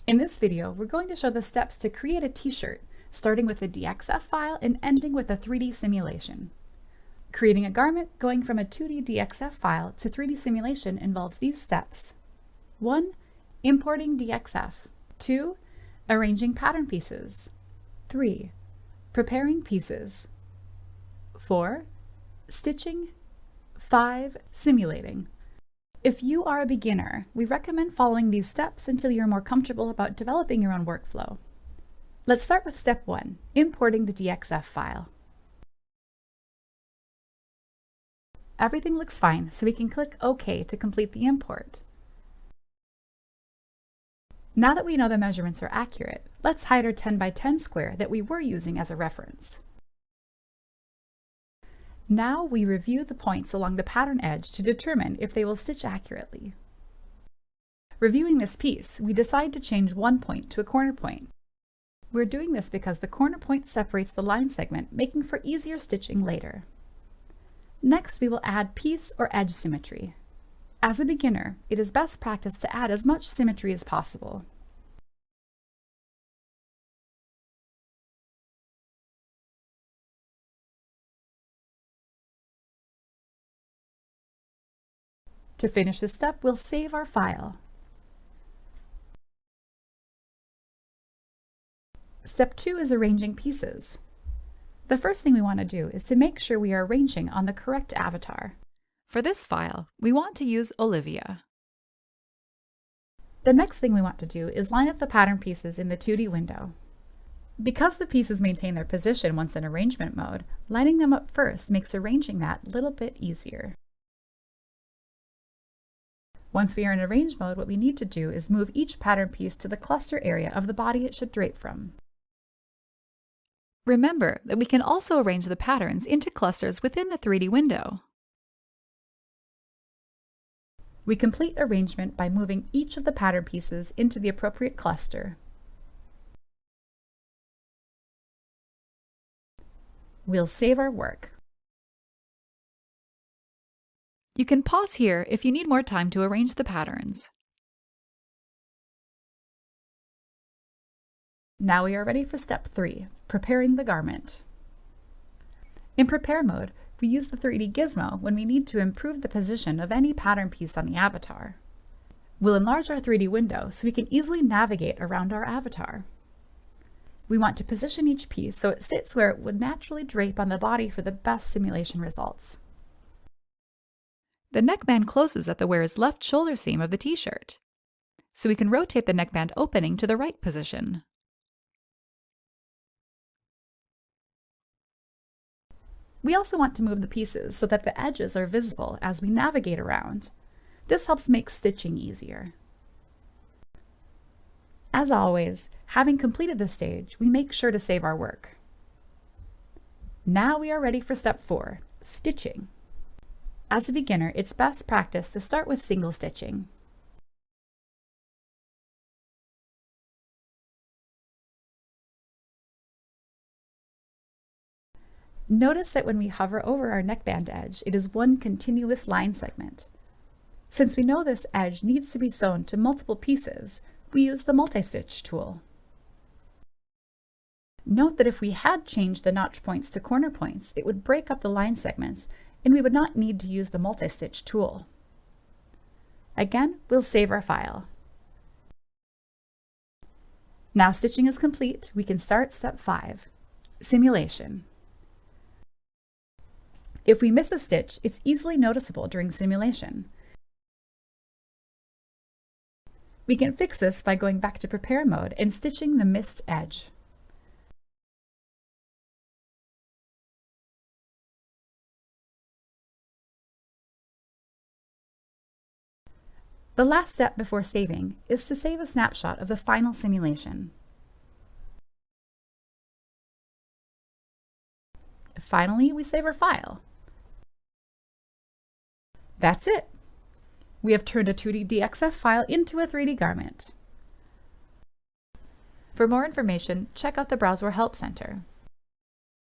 In this video, we're going to show the steps to create a t-shirt, starting with a DXF file and ending with a 3D simulation. Creating a garment going from a 2D DXF file to 3D simulation involves these steps. 1. Importing DXF. 2. Arranging pattern pieces. 3. Preparing pieces. 4. Stitching. 5. Simulating. If you are a beginner, we recommend following these steps until you're more comfortable about developing your own workflow. Let's start with step 1, importing the DXF file. Everything looks fine, so we can click OK to complete the import. Now that we know the measurements are accurate, let's hide our 10 by 10 square that we were using as a reference. Now we review the points along the pattern edge to determine if they will stitch accurately. Reviewing this piece, we decide to change one point to a corner point. We're doing this because the corner point separates the line segment, making for easier stitching later. Next, we will add piece or edge symmetry. As a beginner, it is best practice to add as much symmetry as possible. To finish this step, we'll save our file. Step 2 is arranging pieces. The first thing we want to do is to make sure we are arranging on the correct avatar. For this file, we want to use Olivia. The next thing we want to do is line up the pattern pieces in the 2D window. Because the pieces maintain their position once in arrangement mode, lining them up first makes arranging that a little bit easier. Once we are in arrange mode, what we need to do is move each pattern piece to the cluster area of the body it should drape from. Remember that we can also arrange the patterns into clusters within the 3D window. We complete arrangement by moving each of the pattern pieces into the appropriate cluster. We'll save our work. You can pause here if you need more time to arrange the patterns. Now we are ready for step 3, preparing the garment. In prepare mode, we use the 3D gizmo when we need to improve the position of any pattern piece on the avatar. We'll enlarge our 3D window so we can easily navigate around our avatar. We want to position each piece so it sits where it would naturally drape on the body for the best simulation results. The neckband closes at the wearer's left shoulder seam of the t-shirt, so we can rotate the neckband opening to the right position. We also want to move the pieces so that the edges are visible as we navigate around. This helps make stitching easier. As always, having completed this stage, we make sure to save our work. Now we are ready for step 4, stitching. As a beginner, it's best practice to start with single stitching. Notice that when we hover over our neckband edge, it is one continuous line segment. Since we know this edge needs to be sewn to multiple pieces, we use the multi-stitch tool. Note that if we had changed the notch points to corner points, it would break up the line segments, and we would not need to use the multi-stitch tool. Again, we'll save our file. Now stitching is complete, we can start step 5, simulation. If we miss a stitch, it's easily noticeable during simulation. We can fix this by going back to prepare mode and stitching the missed edge. The last step before saving is to save a snapshot of the final simulation. Finally, we save our file. That's it! We have turned a 2D DXF file into a 3D garment. For more information, check out the Browseware Help Center.